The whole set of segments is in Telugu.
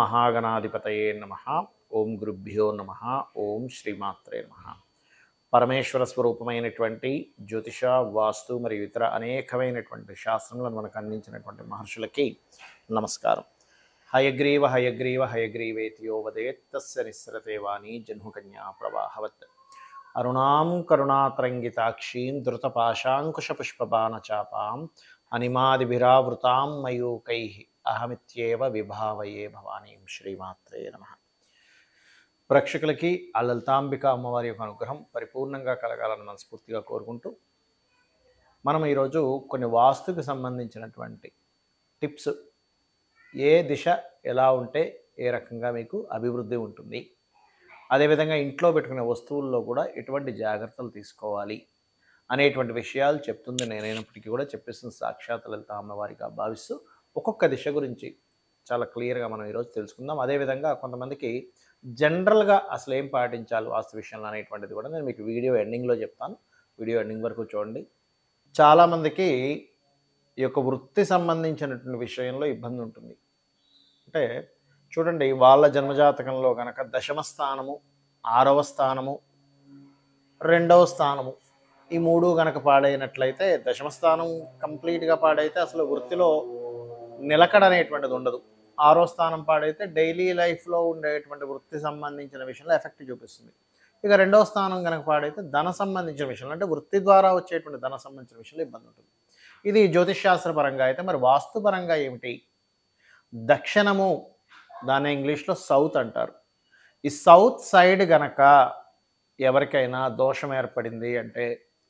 మహాగణాధిపతయే నమః. ఓం గురుభ్యో నమః. ఓం శ్రీమాత్రే నమః. పరమేశ్వర స్వరూపమైనటువంటి జ్యోతిష, వాస్తు మరియు ఇతర అనేకమైనటువంటి శాస్త్రములను మనకు అందించినటువంటి మహర్షులకి నమస్కారం. హయగ్రీవ హయగ్రీవ హయగ్రీవేతియో వదేత్ తస్య నిస్సరతే వాణి జన్మకన్యా ప్రవాహవత్. అరుణాం కరుణాతరంగితాక్షీం ధృతపాశాంకుశపుష్పబాణచాపాం అనిమాదిభిరావృతాం మయూకైః అహమిత్యేవ విభావయే భవానీం. శ్రీమాత్రే నమః. ప్రేక్షకులకి ఆ లలితాంబిక అమ్మవారి యొక్క అనుగ్రహం పరిపూర్ణంగా కలగాలని మనస్ఫూర్తిగా కోరుకుంటూ మనం ఈరోజు కొన్ని వాస్తుకు సంబంధించినటువంటి టిప్స్, ఏ దిశ ఎలా ఉంటే ఏ రకంగా మీకు అభివృద్ధి ఉంటుంది, అదేవిధంగా ఇంట్లో పెట్టుకునే వస్తువుల్లో కూడా ఎటువంటి జాగ్రత్తలు తీసుకోవాలి అనేటువంటి విషయాలు చెప్తుంది నేనైనప్పటికీ కూడా చెప్పేసిన సాక్షాత్ లలిత అమ్మవారిగా భావిస్తూ ఒక్కొక్క దిశ గురించి చాలా క్లియర్గా మనం ఈరోజు తెలుసుకుందాం. అదేవిధంగా కొంతమందికి జనరల్గా అసలు ఏం పాటించాలి వాస్తు విషయంలో అనేటువంటిది కూడా నేను మీకు వీడియో ఎండింగ్లో చెప్తాను. వీడియో ఎండింగ్ వరకు చూడండి. చాలామందికి ఈ యొక్క వృత్తి సంబంధించినటువంటి విషయంలో ఇబ్బంది ఉంటుంది. అంటే చూడండి, వాళ్ళ జన్మజాతకంలో కనుక దశమ స్థానము, 6వ స్థానము, 2వ స్థానము ఈ మూడు కనుక పాడైనట్లయితే, దశమ స్థానం కంప్లీట్గా పాడైతే అసలు వృత్తిలో నిలకడ అనేటువంటిది ఉండదు. 6వ స్థానం పాడైతే డైలీ లైఫ్లో ఉండేటువంటి వృత్తి సంబంధించిన విషయంలో ఎఫెక్ట్ చూపిస్తుంది. ఇక 2వ స్థానం కనుక పాడైతే ధన సంబంధించిన విషయంలో, అంటే వృత్తి ద్వారా వచ్చేటువంటి ధన సంబంధించిన విషయంలో ఇబ్బంది ఉంటుంది. ఇది జ్యోతిష్ శాస్త్రపరంగా అయితే. మరి వాస్తుపరంగా ఏమిటి? దక్షిణము, దాన్ని ఇంగ్లీష్లో సౌత్ అంటారు. ఈ సౌత్ సైడ్ గనక ఎవరికైనా దోషం ఏర్పడింది అంటే,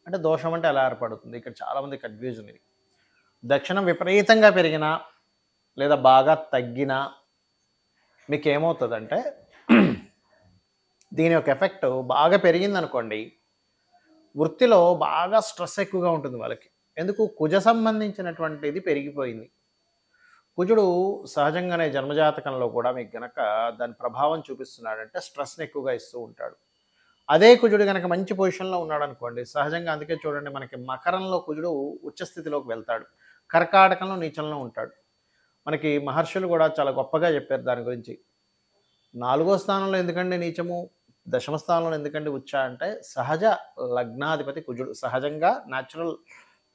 అంటే దోషం అంటే ఎలా ఏర్పడుతుంది? ఇక్కడ చాలామంది కన్ఫ్యూజన్ ఇది. దక్షిణం విపరీతంగా పెరిగినా లేదా బాగా తగ్గినా మీకు ఏమవుతుందంటే, దీని యొక్క ఎఫెక్ట్ బాగా పెరిగిందనుకోండి, వృత్తిలో బాగా స్ట్రెస్ ఎక్కువగా ఉంటుంది వాళ్ళకి. ఎందుకు? కుజ సంబంధించినటువంటిది పెరిగిపోయింది. కుజుడు సహజంగానే జన్మజాతకంలో కూడా మీకు గనక దాని ప్రభావం చూపిస్తున్నాడంటే స్ట్రెస్ని ఎక్కువగా ఇస్తూ ఉంటాడు. అదే కుజుడు కనుక మంచి పొజిషన్లో ఉన్నాడు అనుకోండి, సహజంగా అందుకే చూడండి మనకి మకరంలో కుజుడు ఉచ్చస్థితిలోకి వెళ్తాడు, కర్కాటకంలో నీచంలో ఉంటాడు. మనకి మహర్షులు కూడా చాలా గొప్పగా చెప్పారు దాని గురించి. 4వ స్థానంలో ఎందుకండి నీచము, దశమ స్థానంలో ఎందుకండి ఉచ్చ అంటే, సహజ లగ్నాధిపతి కుజుడు. సహజంగా న్యాచురల్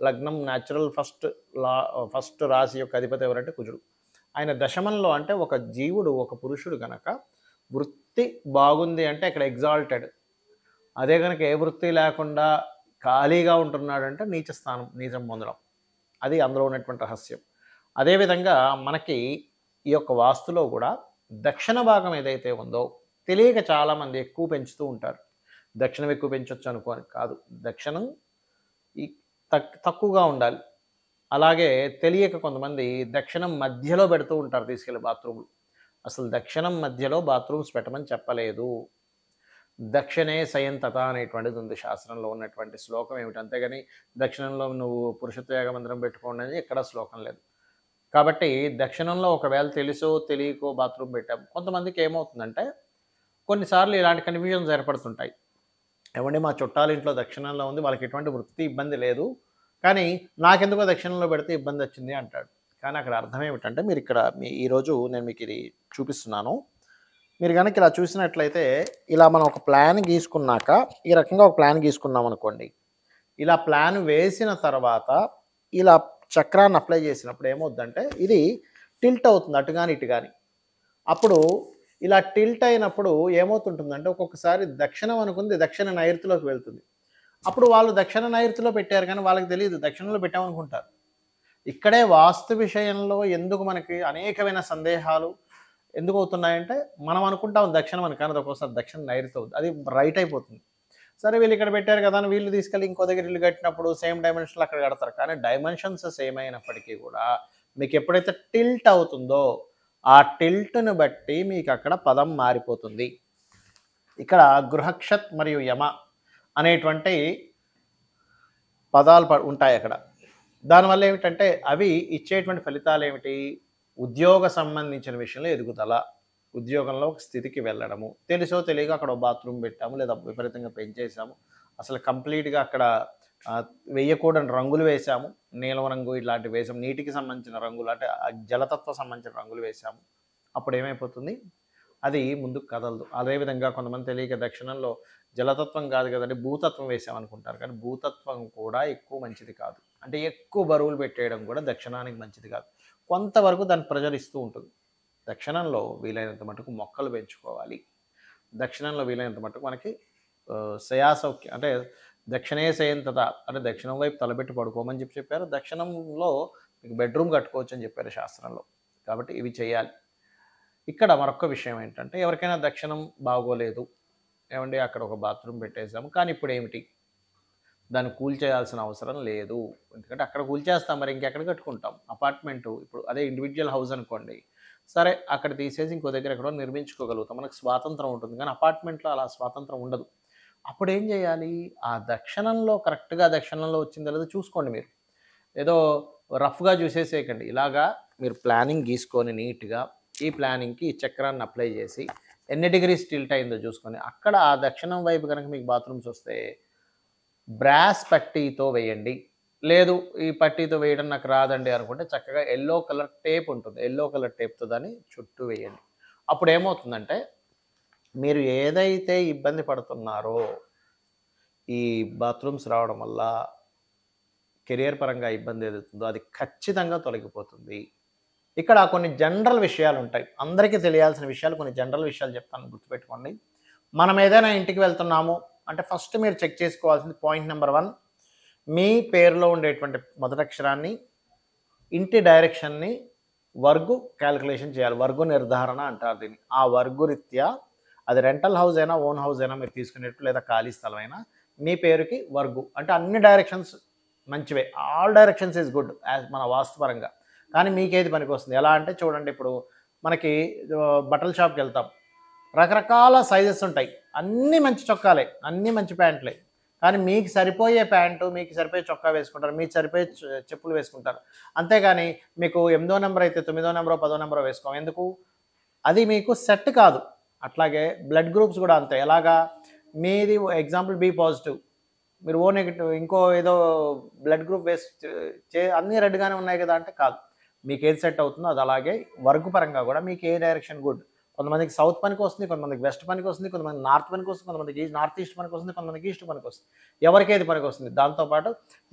లగ్నం, న్యాచురల్ ఫస్ట్ రాశి యొక్క అధిపతి ఎవరంటే కుజుడు. ఆయన దశమంలో అంటే ఒక జీవుడు, ఒక పురుషుడు కనుక వృత్తి బాగుంది అంటే ఇక్కడ ఎగ్జాల్టెడ్. అదే కనుక ఏ వృత్తి లేకుండా ఖాళీగా ఉంటున్నాడంటే నీచ స్థానం, నీచం పొందడం. అది అందులో ఉన్నటువంటి రహస్యం. అదేవిధంగా మనకి ఈ యొక్క వాస్తులో కూడా దక్షిణ భాగం ఏదైతే ఉందో తెలియక చాలామంది ఎక్కువ పెంచుతూ ఉంటారు. దక్షిణం ఎక్కువ పెంచవచ్చు అనుకోని కాదు, దక్షిణం ఈ తక్కువగా ఉండాలి. అలాగే తెలియక కొంతమంది దక్షిణం మధ్యలో పెడుతూ ఉంటారు తీసుకెళ్ళి బాత్రూములు. అసలు దక్షిణం మధ్యలో బాత్రూమ్స్ పెట్టమని చెప్పలేదు. దక్షిణే సయంతత అనేటువంటిది ఉంది శాస్త్రంలో ఉన్నటువంటి శ్లోకం ఏమిటి. అంతేగాని దక్షిణంలో నువ్వు పురుషత్వయాగ మందిరం పెట్టుకోండి అని ఎక్కడ శ్లోకం లేదు. కాబట్టి దక్షిణంలో ఒకవేళ తెలుసో తెలియకో బాత్రూమ్ పెట్టాం. కొంతమందికి ఏమవుతుందంటే కొన్నిసార్లు ఇలాంటి కన్ఫ్యూజన్స్ ఏర్పడుతుంటాయి. ఏమండి మా చుట్టాల ఇంట్లో దక్షిణంలో ఉంది, వాళ్ళకి ఎటువంటి వృత్తి ఇబ్బంది లేదు, కానీ నాకెందుకో దక్షిణంలో పెడితే ఇబ్బంది వచ్చింది అంటాడు. కానీ అక్కడ అర్థం ఏమిటంటే, మీరు ఇక్కడ ఈరోజు నేను మీకు ఇది చూపిస్తున్నాను. మీరు కనుక ఇలా చూసినట్లయితే, ఇలా మనం ఒక ప్లాన్ గీసుకున్నాక ఈ రకంగా ఒక ప్లాన్ గీసుకున్నాం అనుకోండి, ఇలా ప్లాన్ వేసిన తర్వాత ఇలా చక్రాన్ని అప్లై చేసినప్పుడు ఏమవుతుందంటే ఇది టిల్ట్ అవుతుంది అటు కానీ ఇటు కానీ. అప్పుడు ఇలా టిల్ట్ అయినప్పుడు ఏమవుతుంటుందంటే ఒక్కొక్కసారి దక్షిణం అనుకుంది దక్షిణ నైరుతిలోకి వెళ్తుంది. అప్పుడు వాళ్ళు దక్షిణ నైరుతిలో పెట్టారు కానీ వాళ్ళకి తెలియదు దక్షిణంలో పెట్టామనుకుంటారు. ఇక్కడే వాస్తు విషయంలో ఎందుకు మనకి అనేకమైన సందేహాలు ఎందుకు అవుతున్నాయంటే, మనం అనుకుంటాం దక్షిణం అని, కానీ ఒక్కోసారి దక్షిణ నైరుతి అవుతుంది, అది రైట్ అయిపోతుంది. సరే వీళ్ళు ఇక్కడ పెట్టారు కదా అని వీళ్ళు తీసుకెళ్ళి ఇంకో దగ్గర ఇల్లు కట్టినప్పుడు సేమ్ డైమెన్షన్లో అక్కడ కడతారు. కానీ డైమెన్షన్స్ సేమ్ అయినప్పటికీ కూడా మీకు ఎప్పుడైతే టిల్ట్ అవుతుందో ఆ టిల్ట్ను బట్టి మీకు అక్కడ పదం మారిపోతుంది. ఇక్కడ గృహక్షత్ మరియు యమ అనేటువంటి పదాలు ఉంటాయి అక్కడ. దానివల్ల ఏమిటంటే అవి ఇచ్చేటువంటి ఫలితాలు ఏమిటి? ఉద్యోగ సంబంధించిన విషయంలో ఎదుగుదల, ఉద్యోగంలో ఒక స్థితికి వెళ్ళడము. తెలుసో తెలియక అక్కడ బాత్రూమ్ పెట్టాము లేదా విపరీతంగా పెంచేసాము, అసలు కంప్లీట్గా అక్కడ వేయకూడని రంగులు వేసాము, నీలం రంగు ఇలాంటివి వేసాము, నీటికి సంబంధించిన రంగులు అంటే జలతత్వ సంబంధించిన రంగులు వేసాము, అప్పుడు ఏమైపోతుంది, అది ముందుకు కదలదు. అదేవిధంగా కొంతమంది తెలియక దక్షిణంలో జలతత్వం కాదు కదండి, భూతత్వం వేసామనుకుంటారు. కానీ భూతత్వం కూడా ఎక్కువ మంచిది కాదు. అంటే ఎక్కువ బరువులు పెట్టేయడం కూడా దక్షిణానికి మంచిది కాదు. కొంతవరకు దాన్ని ప్రెజర్ ఇస్తూ ఉంటుంది. దక్షిణంలో వీలైనంత మటుకు మొక్కలు పెంచుకోవాలి. దక్షిణంలో వీలైనంత మటుకు మనకి శయాసౌఖ్యం అంటే దక్షిణే శయంతత అంటే దక్షిణం వైపు తలబెట్టి పడుకోమని చెప్పారు. దక్షిణంలో మీకు బెడ్రూమ్ కట్టుకోవచ్చు అని చెప్పారు శాస్త్రంలో. కాబట్టి ఇవి చేయాలి. ఇక్కడ మరొక విషయం ఏంటంటే, ఎవరికైనా దక్షిణం బాగోలేదు, ఏమండి అక్కడ ఒక బాత్రూమ్ పెట్టేసాము, కానీ ఇప్పుడు ఏమిటి, దాన్ని కూల్చేయాల్సిన అవసరం లేదు. ఎందుకంటే అక్కడ కూల్చేస్తాం, మరి ఇంకెక్కడ కట్టుకుంటాం. అపార్ట్మెంటు ఇప్పుడు అదే ఇండివిజువల్ హౌస్ అనుకోండి, సరే అక్కడ తీసేసి ఇంకో దగ్గర ఎక్కడో నిర్మించుకోగలుగుతాం, మనకు స్వాతంత్రం ఉంటుంది. కానీ అపార్ట్మెంట్లో అలా స్వాతంత్రం ఉండదు. అప్పుడు ఏం చేయాలి, ఆ దక్షిణంలో కరెక్ట్గా దక్షిణంలో వచ్చిందో లేదో చూసుకోండి. మీరు ఏదో రఫ్గా చూసేసేయకండి. ఇలాగా మీరు ప్లానింగ్ గీసుకొని నీట్గా ఈ ప్లానింగ్కి ఈ చక్రాన్ని అప్లై చేసి ఎన్ని డిగ్రీస్ టిల్ట్ అయిందో చూసుకొని, అక్కడ ఆ దక్షిణం వైపు కనుక మీకు బాత్రూమ్స్ వస్తే బ్రాస్ పట్టీతో వేయండి. లేదు ఈ పట్టీతో వేయడం నాకు రాదండి అనుకుంటే చక్కగా ఎల్లో కలర్ టేప్ ఉంటుంది, ఎల్లో కలర్ టేప్తో దాన్ని చుట్టూ వేయండి. అప్పుడు ఏమవుతుందంటే, మీరు ఏదైతే ఇబ్బంది పడుతున్నారో ఈ బాత్రూమ్స్ రావడం వల్ల కెరియర్ పరంగా ఇబ్బంది ఏదవుతుందో అది ఖచ్చితంగా తొలగిపోతుంది. ఇక్కడ కొన్ని జనరల్ విషయాలు ఉంటాయి, అందరికీ తెలియాల్సిన విషయాలు, కొన్ని జనరల్ విషయాలు చెప్తాను, గుర్తుపెట్టుకోండి. మనం ఏదైనా ఇంటికి వెళ్తున్నాము అంటే ఫస్ట్ మీరు చెక్ చేసుకోవాల్సింది పాయింట్ నెంబర్ 1, మీ పేరులో ఉండేటువంటి మొదటి అక్షరాన్ని, ఇంటి డైరెక్షన్ని వర్గు క్యాలిక్యులేషన్ చేయాలి. వర్గు నిర్ధారణ అంటారు దీన్ని. ఆ వర్గు రీత్యా అది రెంటల్ హౌస్ అయినా ఓన్ హౌస్ అయినా మీరు తీసుకునేట్టు లేదా ఖాళీ స్థలం అయినా మీ పేరుకి వర్గు అంటే అన్ని డైరెక్షన్స్ మంచివే, all directions is good as మన వాస్తుపరంగా. కానీ మీకేది పనికి వస్తుంది, ఎలా అంటే చూడండి, ఇప్పుడు మనకి బట్టల షాప్కి వెళ్తాం, రకరకాల సైజెస్ ఉంటాయి, అన్నీ మంచి చొక్కాలే, అన్నీ మంచి ప్యాంట్లే, కానీ మీకు సరిపోయే ప్యాంటు, మీకు సరిపోయే చొక్కా వేసుకుంటారు, మీకు సరిపోయే చెప్పులు వేసుకుంటారు. అంతేగాని మీకు 8వ నెంబర్ అయితే 9వ నెంబరో 10వ నెంబరో వేసుకోం, ఎందుకు, అది మీకు సెట్ కాదు. అట్లాగే బ్లడ్ గ్రూప్స్ కూడా అంతే. ఎలాగా, మీది ఎగ్జాంపుల్ బి పాజిటివ్, మీరు ఓ నెగిటివ్, ఇంకో ఏదో బ్లడ్ గ్రూప్ వేసి అన్నీ రెడ్గానే ఉన్నాయి కదా అంటే కాదు. మీకు ఏది సెట్ అవుతుందో అది. అలాగే వర్క్ పరంగా కూడా మీకు ఏ డైరెక్షన్ గుడ్, కొంతమందికి సౌత్ పనికి వస్తుంది, కొంతమందికి వెస్ట్ పనికి వస్తుంది, కొంతమంది నార్త్ పనికి వస్తుంది, కొంతమందికి నార్త్ ఈస్ట్ పనికి వస్తుంది, కొంతమందికి ఈస్ట్ పనికి వస్తుంది. ఎవరికి ఏది పనికి వస్తుంది, దాంతోపాటు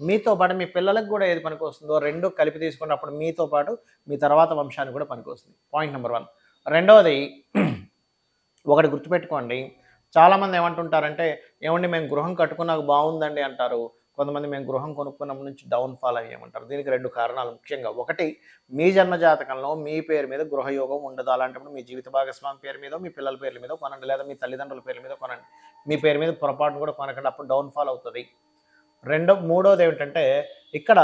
మీతో పాటు మీ పిల్లలకు కూడా ఏది పనికి వస్తుందో రెండు కలిపి తీసుకున్నప్పుడు మీతో పాటు మీ తర్వాత వంశానికి కూడా పనికి వస్తుంది. Point number 1. రెండవది, ఒకటి గుర్తుపెట్టుకోండి, చాలామంది ఏమంటుంటారంటే, ఏమండి మేము గృహం కట్టుకున్నాక బాగుందండి అంటారు, కొంతమంది మేము గృహం కొనుక్కున్న నుంచి డౌన్ఫాల్ అయ్యామంటారు. దీనికి 2 కారణాలు ముఖ్యంగా. ఒకటి, మీ జన్మజాతకంలో మీ పేరు మీద గృహయోగం ఉండదు. అలాంటప్పుడు మీ జీవిత భాగస్వామి పేరు మీద, మీ పిల్లల పేర్ల మీద కొనండి, లేదా మీ తల్లిదండ్రుల పేర్ల మీద కొనండి. మీ పేరు మీద పొరపాటును కూడా కొనకండి, అప్పుడు డౌన్ఫాల్ అవుతుంది. మూడోది ఏమిటంటే, ఇక్కడ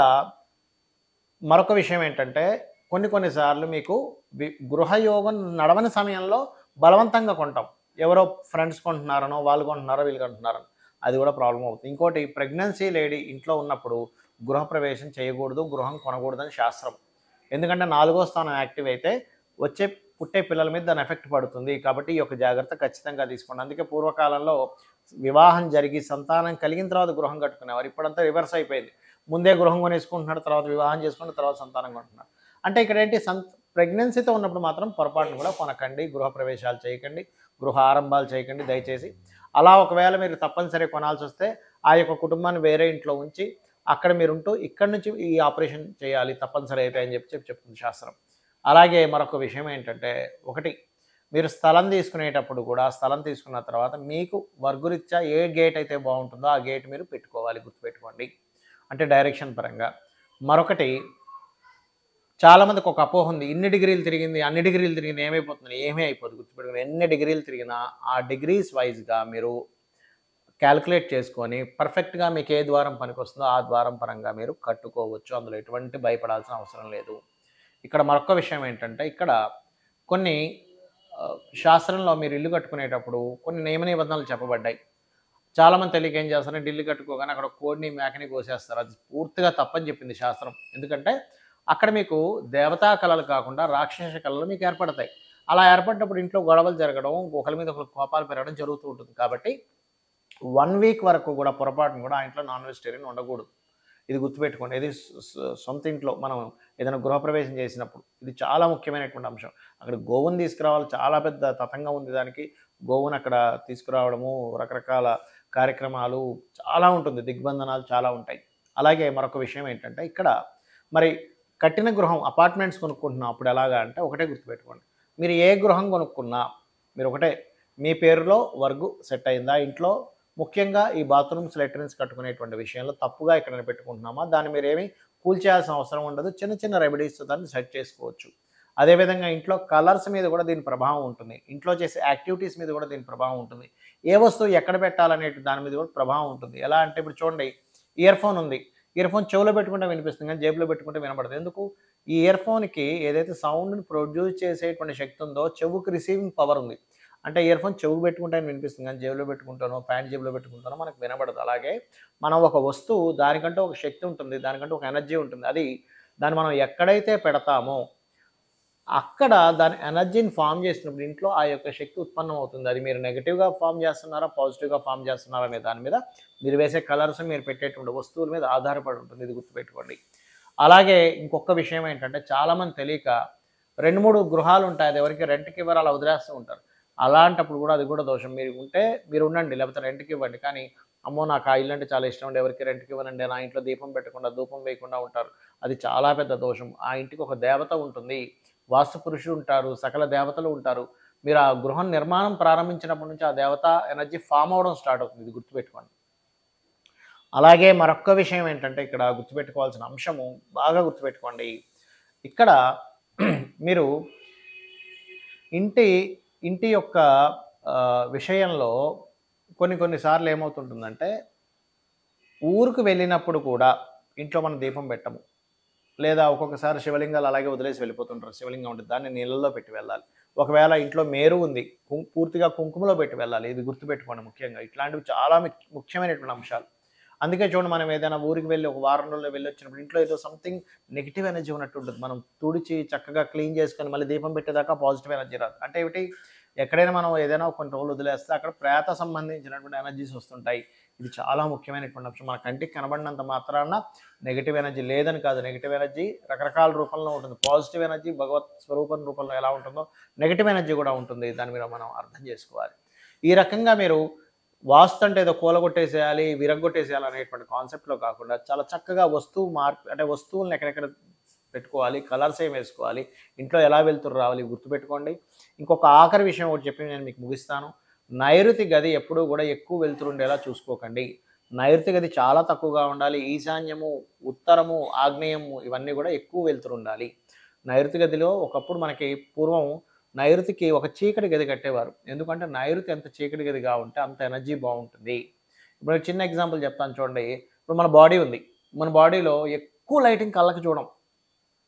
మరొక విషయం ఏంటంటే, కొన్నిసార్లు మీకు గృహయోగం నడవని సమయంలో బలవంతంగా కొంటాం, ఎవరో ఫ్రెండ్స్ కొంటున్నారనో, వాళ్ళు కొంటున్నారో, వీళ్ళు కొంటున్నారనో, అది కూడా ప్రాబ్లం అవుతుంది. ఇంకోటి, ప్రెగ్నెన్సీ లేడీ ఇంట్లో ఉన్నప్పుడు గృహప్రవేశం చేయకూడదు, గృహం కొనకూడదని శాస్త్రం. ఎందుకంటే 4వ స్థానం యాక్టివ్ అయితే పుట్టే పిల్లల మీద దాని ఎఫెక్ట్ పడుతుంది. కాబట్టి ఈ యొక్క జాగ్రత్త ఖచ్చితంగా తీసుకోండి. అందుకే పూర్వకాలంలో వివాహం జరిగి సంతానం కలిగిన తర్వాత గృహం కట్టుకునేవారు. ఇప్పుడంతా రివర్స్ అయిపోయింది, ముందే గృహం కొనేసుకుంటున్నాడు, తర్వాత వివాహం చేసుకున్న తర్వాత సంతానం కొంటున్నాడు. అంటే ఇక్కడ ఏంటి, ప్రెగ్నెన్సీతో ఉన్నప్పుడు మాత్రం పొరపాటును కూడా కొనకండి, గృహప్రవేశాలు చేయకండి, గృహ ఆరంభాలు చేయకండి దయచేసి. అలా ఒకవేళ మీరు తప్పనిసరి కొనాల్సి వస్తే ఆ యొక్క కుటుంబాన్ని వేరే ఇంట్లో ఉంచి అక్కడ మీరుంటూ ఇక్కడి నుంచి ఈ ఆపరేషన్ చేయాలి తప్పనిసరి అయితే అని చెప్తుంది శాస్త్రం. అలాగే మరొక విషయం ఏంటంటే, ఒకటి, మీరు స్థలం తీసుకునేటప్పుడు కూడా స్థలం తీసుకున్న తర్వాత మీకు వర్గురీత్యా ఏ గేట్ అయితే బాగుంటుందో ఆ గేట్ మీరు పెట్టుకోవాలి, గుర్తుపెట్టుకోండి, అంటే డైరెక్షన్ పరంగా. మరొకటి, చాలామందికి ఒక అపోహ ఉంది, ఇన్ని డిగ్రీలు తిరిగింది అన్ని డిగ్రీలు తిరిగింది ఏమైపోతుంది, ఏమీ అయిపోదు, గుర్తుపెట్టుకుని ఎన్ని డిగ్రీలు తిరిగినా ఆ డిగ్రీస్ వైజ్గా మీరు క్యాలిక్యులేట్ చేసుకొని పర్ఫెక్ట్గా మీకు ఏ ద్వారం పనికి వస్తుందో ఆ ద్వారం పరంగా మీరు కట్టుకోవచ్చు, అందులో ఎటువంటి భయపడాల్సిన అవసరం లేదు. ఇక్కడ మరొక విషయం ఏంటంటే, ఇక్కడ కొన్ని శాస్త్రంలో మీరు ఇల్లు కట్టుకునేటప్పుడు కొన్ని నియమ నిబంధనలు చెప్పబడ్డాయి. చాలామంది తెలియక ఏం చేస్తారంటే, ఇల్లు కట్టుకోగానే అక్కడ కోడిని మేకని కోసేస్తారు. అది పూర్తిగా తప్పని చెప్పింది శాస్త్రం. ఎందుకంటే అక్కడ మీకు దేవతా కళలు కాకుండా రాక్షస కళలు మీకు ఏర్పడతాయి. అలా ఏర్పడినప్పుడు ఇంట్లో గొడవలు జరగడం, ఒకరి మీద ఒకరు కోపాలు పెరగడం జరుగుతూ ఉంటుంది. కాబట్టి 1 వీక్ వరకు కూడా పొరపాటును కూడా ఆ ఇంట్లో నాన్ వెజిటేరియన్ ఉండకూడదు. ఇది గుర్తుపెట్టుకోండి. ఇది సొంత ఇంట్లో మనం ఏదైనా గృహప్రవేశం చేసినప్పుడు ఇది చాలా ముఖ్యమైనటువంటి అంశం. అక్కడ గోవుని తీసుకురావాలి, చాలా పెద్ద తతంగం ఉంది దానికి. గోవుని అక్కడ తీసుకురావడము, రకరకాల కార్యక్రమాలు చాలా ఉంటుంది, దిగ్బంధనాలు చాలా ఉంటాయి. అలాగే మరొక విషయం ఏంటంటే ఇక్కడ మరి కట్టిన గృహం అపార్ట్మెంట్స్ కొనుక్కుంటున్నాం అప్పుడు ఎలాగా అంటే ఒకటే గుర్తుపెట్టుకోండి. మీరు ఏ గృహం కొనుక్కున్నా మీరు ఒకటే మీ పేరులో వర్గు సెట్ అయిందా ఇంట్లో, ముఖ్యంగా ఈ బాత్రూమ్స్ లెట్రిన్స్ కట్టుకునేటువంటి విషయంలో తప్పుగా ఎక్కడైనా పెట్టుకుంటున్నామా దాన్ని మీరేమీ కూల్చేయాల్సిన అవసరం ఉండదు. చిన్న చిన్న రెమెడీస్తో దాన్ని సెట్ చేసుకోవచ్చు. అదేవిధంగా ఇంట్లో కలర్స్ మీద కూడా దీని ప్రభావం ఉంటుంది. ఇంట్లో చేసే యాక్టివిటీస్ మీద కూడా దీని ప్రభావం ఉంటుంది. ఏ వస్తువు ఎక్కడ పెట్టాలనే దాని మీద కూడా ప్రభావం ఉంటుంది. ఎలా అంటే ఇప్పుడు చూడండి, ఇయర్ ఫోన్ ఉంది. ఇయర్ ఫోన్ చెవిలో పెట్టుకుంటే వినిపిస్తుంది కానీ జేబులో పెట్టుకుంటే వినబడదు. ఎందుకు? ఈ ఇయర్ ఫోన్కి ఏదైతే సౌండ్ని ప్రొడ్యూస్ చేసేటువంటి శక్తి ఉందో చెవుకు రిసీవింగ్ పవర్ ఉంది. అంటే ఇయర్ ఫోన్ చెవుకు పెట్టుకుంటే వినిపిస్తుంది కానీ జేబులో పెట్టుకుంటానో ప్యాంట్ జేబులో పెట్టుకుంటానో మనకు వినబడదు. అలాగే మనం ఒక వస్తువు దానికంటూ ఒక శక్తి ఉంటుంది, దానికంటూ ఒక ఎనర్జీ ఉంటుంది. దాన్ని మనం ఎక్కడైతే పెడతామో అక్కడ దాని ఎనర్జీని ఫామ్ చేసినప్పుడు ఇంట్లో ఆ యొక్క శక్తి ఉత్పన్నం అవుతుంది. అది మీరు నెగిటివ్గా ఫామ్ చేస్తున్నారా, పాజిటివ్గా ఫామ్ చేస్తున్నారా అనే దాని మీద, మీరు వేసే కలర్స్, మీరు పెట్టేటువంటి వస్తువుల మీద ఆధారపడి ఉంటుంది. ఇది గుర్తుపెట్టుకోండి. అలాగే ఇంకొక విషయం ఏంటంటే చాలామంది తెలియక 2-3 గృహాలు ఉంటాయి, అది ఎవరికి రెంట్కి ఇవ్వరు, అలా వదిలేస్తూ ఉంటారు. అలాంటప్పుడు కూడా అది కూడా దోషం. మీరు ఉంటే మీరు ఉండండి, లేకపోతే రెంట్కి ఇవ్వండి. కానీ అమ్మో నాకు ఆ ఇల్లు అంటే చాలా ఇష్టం అండి, ఎవరికి రెంట్కి ఇవ్వనండి, నా ఇంట్లో దీపం పెట్టకుండా ధూపం వేయకుండా ఉంటారు, అది చాలా పెద్ద దోషం. ఆ ఇంటికి ఒక దేవత ఉంటుంది, వాస్తు పురుషుడు ఉంటారు, సకల దేవతలు ఉంటారు. మీరు ఆ గృహం నిర్మాణం ప్రారంభించినప్పటి నుంచి ఆ దేవత ఎనర్జీ ఫామ్ అవ్వడం స్టార్ట్ అవుతుంది. ఇది గుర్తుపెట్టుకోండి. అలాగే మరొక్క విషయం ఏంటంటే ఇక్కడ గుర్తుపెట్టుకోవాల్సిన అంశము, బాగా గుర్తుపెట్టుకోండి. ఇక్కడ మీరు ఇంటి యొక్క విషయంలో కొన్నిసార్లు ఏమవుతుంటుందంటే ఊరుకు వెళ్ళినప్పుడు కూడా ఇంట్లో మనం దీపం పెట్టము, లేదా ఒక్కొక్కసారి శివలింగాలు అలాగే వదిలేసి వెళ్ళిపోతుంటారు. శివలింగం ఉంటుంది, దాన్ని నీళ్ళల్లో పెట్టి వెళ్ళాలి. ఒకవేళ ఇంట్లో మేరు ఉంది, పూర్తిగా కుంకుమలో పెట్టి వెళ్ళాలి. ఇది గుర్తుపెట్టుకోండి. ముఖ్యంగా ఇట్లాంటివి చాలా ముఖ్యమైనటువంటి అంశాలు. అందుకే చూడండి, మనం ఏదైనా ఊరికి వెళ్ళి ఒక వారం రోజుల్లో వెళ్ళి వచ్చినప్పుడు ఇంట్లో ఏదో సంథింగ్ నెగిటివ్ ఎనర్జీ ఉన్నట్టు ఉంటుంది. మనం తుడిచి చక్కగా క్లీన్ చేసుకొని మళ్ళీ దీపం పెట్టేదాకా పాజిటివ్ ఎనర్జీ రాదు. అంటే ఏమిటి, ఎక్కడైనా మనం ఏదైనా కొన్ని రోజులు వదిలేస్తే అక్కడ ప్రేత సంబంధించినటువంటి ఎనర్జీస్ వస్తుంటాయి. ఇది చాలా ముఖ్యమైనటువంటి అంశం. మన కంటికి కనబడినంత మాత్రాన నెగిటివ్ ఎనర్జీ లేదని కాదు. నెగిటివ్ ఎనర్జీ రకరకాల రూపంలో ఉంటుంది. పాజిటివ్ ఎనర్జీ భగవత్ స్వరూపం రూపంలో ఎలా ఉంటుందో నెగిటివ్ ఎనర్జీ కూడా ఉంటుంది. దాని మీద మనం అర్థం చేసుకోవాలి. ఈ రకంగా మీరు వాస్తు అంటే ఏదో కూలగొట్టేసేయాలి, విరగ్గొట్టేసేయాలి అనేటువంటి కాన్సెప్ట్లో కాకుండా చాలా చక్కగా వస్తువు మార్పు, అంటే వస్తువులను ఎక్కడెక్కడ పెట్టుకోవాలి, కలర్స్ ఏం వేసుకోవాలి, ఇంట్లో ఎలా వెళ్తురు రావాలి గుర్తుపెట్టుకోండి. ఇంకొక ఆఖరి విషయం ఒకటి చెప్పి నేను మీకు ముగిస్తాను. నైరుతి గది ఎప్పుడూ కూడా ఎక్కువ వెళ్తురు ఉండేలా చూసుకోకండి. నైరుతి గది చాలా తక్కువగా ఉండాలి. ఈశాన్యము, ఉత్తరము, ఆగ్నేయము ఇవన్నీ కూడా ఎక్కువ వెళ్తురు ఉండాలి. నైరుతి గదిలో ఒకప్పుడు మనకి పూర్వం నైరుతికి ఒక చీకటి గది కట్టేవారు. ఎందుకంటే నైరుతి ఎంత చీకటి గదిగా ఉంటే అంత ఎనర్జీ బాగుంటుంది. ఇప్పుడు చిన్న ఎగ్జాంపుల్ చెప్తాను చూడండి. ఇప్పుడు మన బాడీ ఉంది, మన బాడీలో ఎక్కువ లైటింగ్ కళ్ళకి చూడం.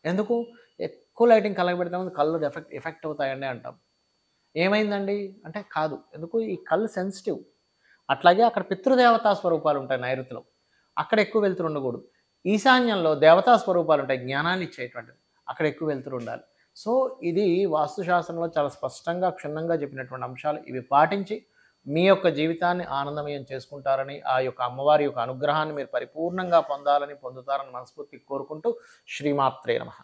ఎందుకు? ఎక్కువ లైటింగ్ కళ్ళకి పెడితే కళ్ళు ఎఫెక్ట్ అవుతాయండి అంటాం. ఏమైందండి అంటే కాదు, ఎందుకు? ఈ కళ్ళు సెన్సిటివ్. అట్లాగే అక్కడ పితృదేవతా స్వరూపాలు ఉంటాయి నైరుతిలో, అక్కడ ఎక్కువ వెళ్తురు ఉండకూడదు. ఈశాన్యంలో దేవతా స్వరూపాలు ఉంటాయి, జ్ఞానాన్ని ఇచ్చేటువంటిది, అక్కడ ఎక్కువ వెళ్తురు ఉండాలి. సో ఇది వాస్తుశాస్త్రంలో చాలా స్పష్టంగా క్షుణ్ణంగా చెప్పినటువంటి అంశాలు. ఇవి పాటించి మీ యొక్క జీవితాన్ని ఆనందమయం చేసుకుంటారని, ఆ యొక్క అమ్మవారి యొక్క అనుగ్రహాన్ని మీరు పరిపూర్ణంగా పొందాలని, పొందుతారని మనస్ఫూర్తిగా కోరుకుంటూ శ్రీమాత్రే నమః.